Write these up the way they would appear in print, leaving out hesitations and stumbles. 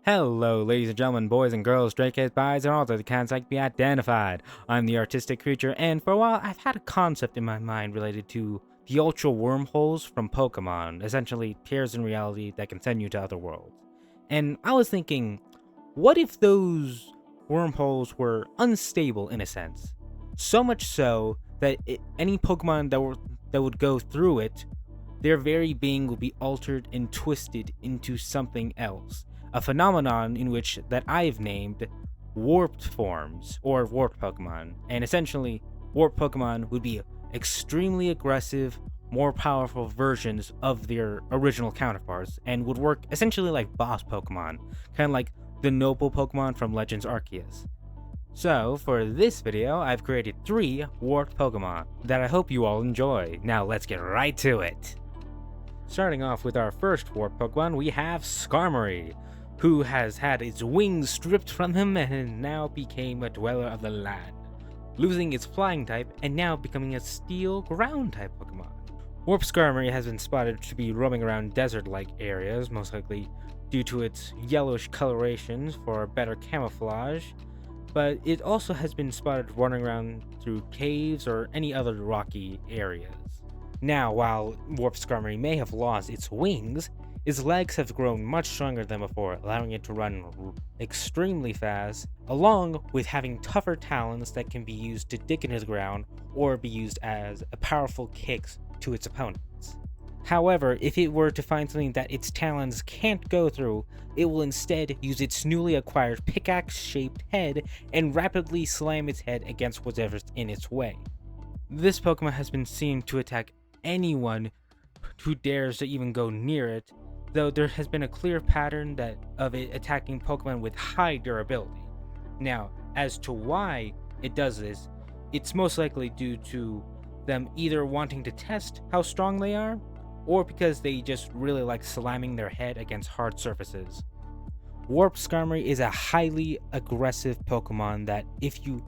Hello, ladies and gentlemen, boys and girls, stray cats, pies, and all the kinds like to be identified. I'm the artistic creature, and for a while I've had a concept in my mind related to the ultra wormholes from Pokemon, essentially tears in reality that can send you to other worlds. And I was thinking, what if those wormholes were unstable in a sense? So much so that any Pokemon that would go through it, their very being will be altered and twisted into something else, a phenomenon in which that I've named warped forms or warped Pokemon. And essentially, warped Pokemon would be extremely aggressive, more powerful versions of their original counterparts and would work essentially like boss Pokemon, kind of like the noble Pokemon from Legends Arceus. So, for this video, I've created 3 warped Pokemon that I hope you all enjoy. Now let's get right to it. Starting off with our first warped Pokemon, we have Skarmory, who has had its wings stripped from him and now became a dweller of the land, losing its flying type and now becoming a steel ground type Pokemon. Warped Skarmory has been spotted to be roaming around desert-like areas, most likely due to its yellowish colorations for better camouflage, but it also has been spotted running around through caves or any other rocky areas. Now, while Warped Skarmory may have lost its wings, its legs have grown much stronger than before, allowing it to run extremely fast, along with having tougher talons that can be used to dig into the ground or be used as powerful kicks to its opponents. However, if it were to find something that its talons can't go through, it will instead use its newly acquired pickaxe-shaped head and rapidly slam its head against whatever's in its way. This Pokemon has been seen to attack anyone who dares to even go near it, though there has been a clear pattern of it attacking Pokemon with high durability. Now, as to why it does this, it's most likely due to them either wanting to test how strong they are, or because they just really like slamming their head against hard surfaces. Warped Skarmory is a highly aggressive Pokemon that if you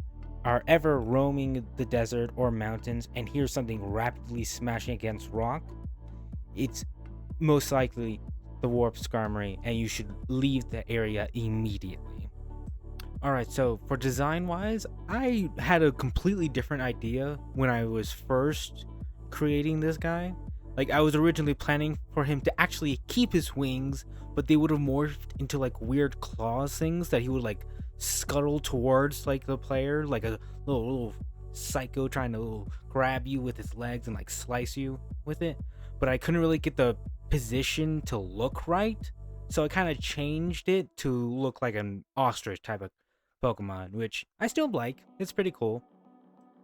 are ever roaming the desert or mountains and hear something rapidly smashing against rock, it's most likely the Warped Skarmory, and you should leave the area immediately. Alright, so for design wise, I had a completely different idea when I was first creating this guy. Like, I was originally planning for him to actually keep his wings, but they would have morphed into like weird claws things that he would like scuttle towards like the player, like a little psycho trying to grab you with his legs and like slice you with it. But I couldn't really get the position to look right, so I kind of changed it to look like an ostrich type of Pokemon, which I still like. It's pretty cool.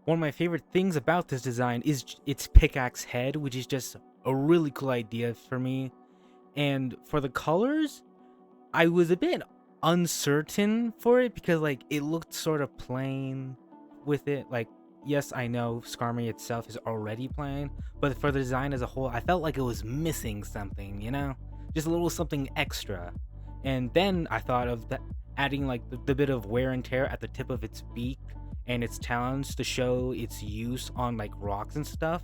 One of my favorite things about this design is its pickaxe head, which is just a really cool idea for me. And for the colors, I was a bit uncertain for it because like it looked sort of plain with it. Like, yes, I know Skarmory itself is already plain, but for the design as a whole, I felt like it was missing something, you know? Just a little something extra. And then I thought of adding like the bit of wear and tear at the tip of its beak and its talons to show its use on like rocks and stuff.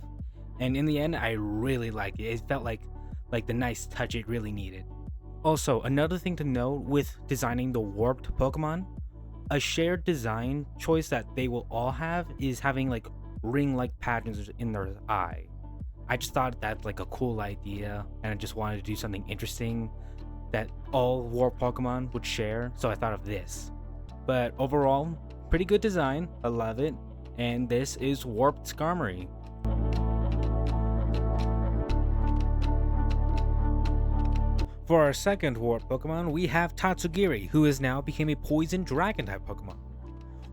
And in the end, I really liked it. It felt like the nice touch it really needed. Also, another thing to note with designing the warped Pokemon, a shared design choice that they will all have is having like ring-like patterns in their eye. I just thought that's like a cool idea, and I just wanted to do something interesting that all warped Pokemon would share, so I thought of this. But overall, pretty good design, I love it, and this is Warped Skarmory. For our second warped Pokemon, we have Tatsugiri, who has now become a poison dragon type Pokemon.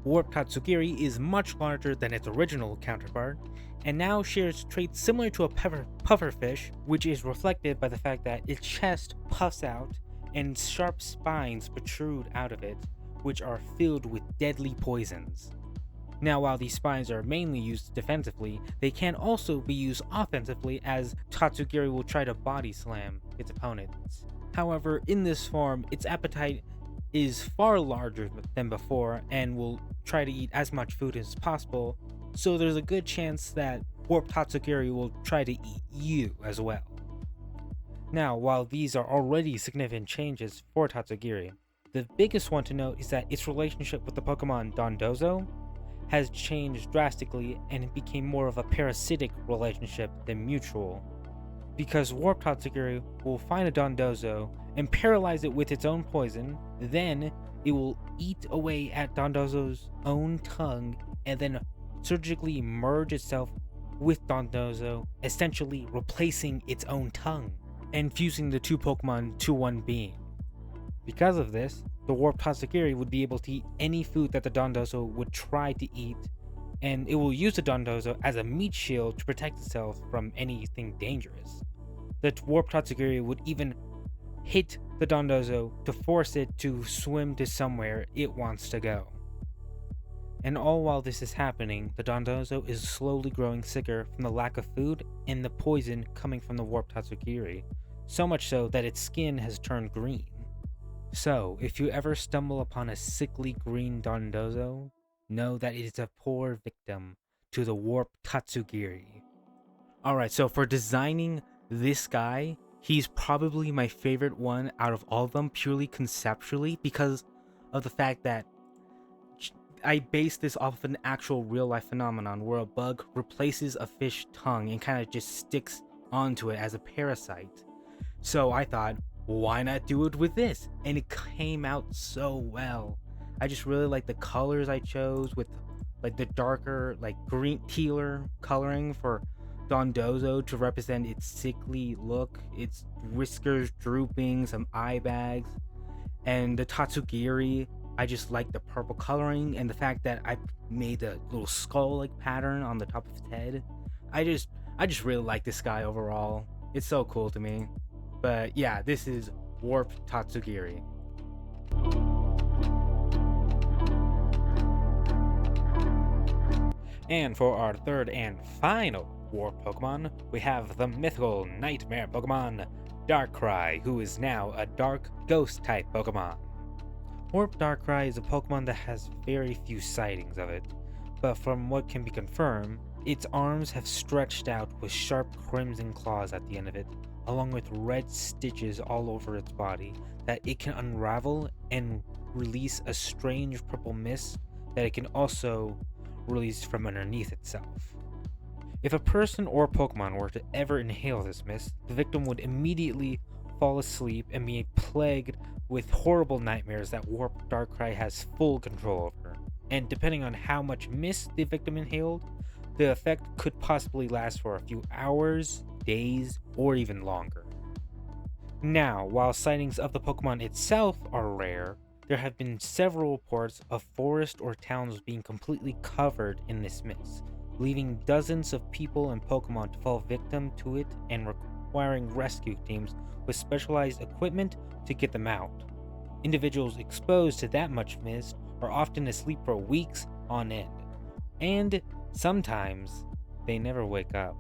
Warped Tatsugiri is much larger than its original counterpart, and now shares traits similar to a pufferfish, which is reflected by the fact that its chest puffs out and sharp spines protrude out of it, which are filled with deadly poisons. Now, while these spines are mainly used defensively, they can also be used offensively, as Tatsugiri will try to body slam its opponents. However, in this form, its appetite is far larger than before and will try to eat as much food as possible, so there's a good chance that Warped Tatsugiri will try to eat you as well. Now, while these are already significant changes for Tatsugiri, the biggest one to note is that its relationship with the Pokemon Dondozo has changed drastically and it became more of a parasitic relationship than mutual. Because Warp Tatsugiri will find a Dondozo and paralyze it with its own poison, then it will eat away at Dondozo's own tongue and then surgically merge itself with Dondozo, essentially replacing its own tongue and fusing the two Pokemon to one being. Because of this, the Warp Tatsugiri would be able to eat any food that the Dondozo would try to eat, and it will use the Dondozo as a meat shield to protect itself from anything dangerous. The Warp Tatsugiri would even hit the Dondozo to force it to swim to somewhere it wants to go. And all while this is happening, the Dondozo is slowly growing sicker from the lack of food and the poison coming from the Warp Tatsugiri, so much so that its skin has turned green. So, if you ever stumble upon a sickly green Dondozo, know that it is a poor victim to the Warp Tatsugiri. Alright, so for designing this guy, he's probably my favorite one out of all of them, purely conceptually, because of the fact that I base this off of an actual real life phenomenon where a bug replaces a fish tongue and kind of just sticks onto it as a parasite. So I thought, why not do it with this? And it came out so well. I just really like the colors I chose with like the darker, like green tealer coloring for Dondozo to represent its sickly look, its whiskers drooping, some eye bags, and the Tatsugiri. I just like the purple coloring and the fact that I made a little skull-like pattern on the top of his head. I just really like this guy overall. It's so cool to me. But yeah, this is Warped Tatsugiri. And for our third and final Warp Pokemon, we have the mythical nightmare Pokemon, Darkrai, who is now a Dark Ghost type Pokemon. Warp Darkrai is a Pokemon that has very few sightings of it, but from what can be confirmed, its arms have stretched out with sharp crimson claws at the end of it, along with red stitches all over its body that it can unravel and release a strange purple mist that it can also release from underneath itself. If a person or Pokemon were to ever inhale this mist, the victim would immediately fall asleep and be plagued with horrible nightmares that Warp Darkrai has full control over. And depending on how much mist the victim inhaled, the effect could possibly last for a few hours, days, or even longer. Now, while sightings of the Pokemon itself are rare, there have been several reports of forests or towns being completely covered in this mist, leaving dozens of people and Pokemon to fall victim to it and requiring rescue teams with specialized equipment to get them out. Individuals exposed to that much mist are often asleep for weeks on end, and sometimes they never wake up.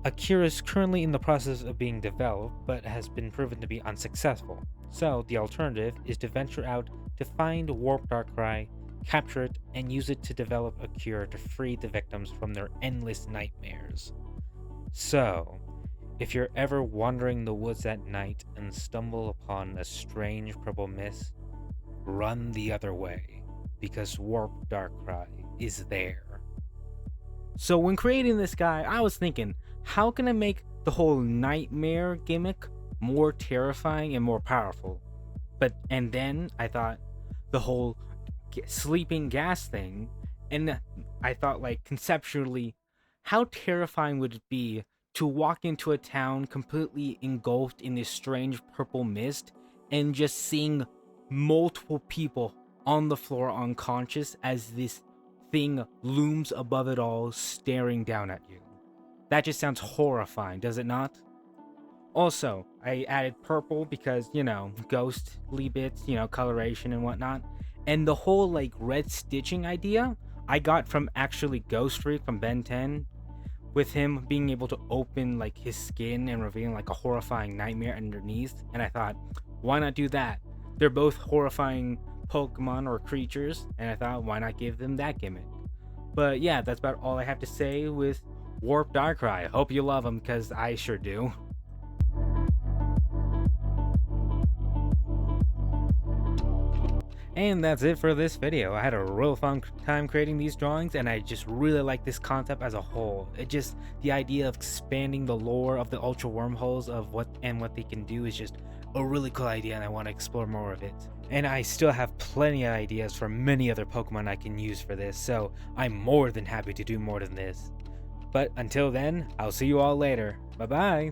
A cure is currently in the process of being developed, but has been proven to be unsuccessful. So the alternative is to venture out to find Warp Darkrai, capture it, and use it to develop a cure to free the victims from their endless nightmares. So, if you're ever wandering the woods at night and stumble upon a strange purple mist, run the other way, because Warp Darkrai is there. So when creating this guy, I was thinking, how can I make the whole nightmare gimmick more terrifying and more powerful? And then I thought the whole sleeping gas thing, and I thought, like, conceptually, how terrifying would it be to walk into a town completely engulfed in this strange purple mist and just seeing multiple people on the floor unconscious as this thing looms above it all, staring down at you. That just sounds horrifying, does it not? Also, I added purple because, ghostly bits, coloration and whatnot. And the whole, like, red stitching idea I got from actually Ghost Freak from Ben 10, with him being able to open, like, his skin and revealing, like, a horrifying nightmare underneath. And I thought, why not do that? They're both horrifying Pokemon or creatures, and I thought, why not give them that gimmick? But yeah, that's about all I have to say with Warp Darkrai. Hope you love him, because I sure do. And that's it for this video. I had a real fun time creating these drawings, and I just really like this concept as a whole. The idea of expanding the lore of the ultra wormholes of what they can do is just a really cool idea, and I want to explore more of it. And I still have plenty of ideas for many other Pokemon I can use for this, so I'm more than happy to do more than this. But until then, I'll see you all later. Bye bye!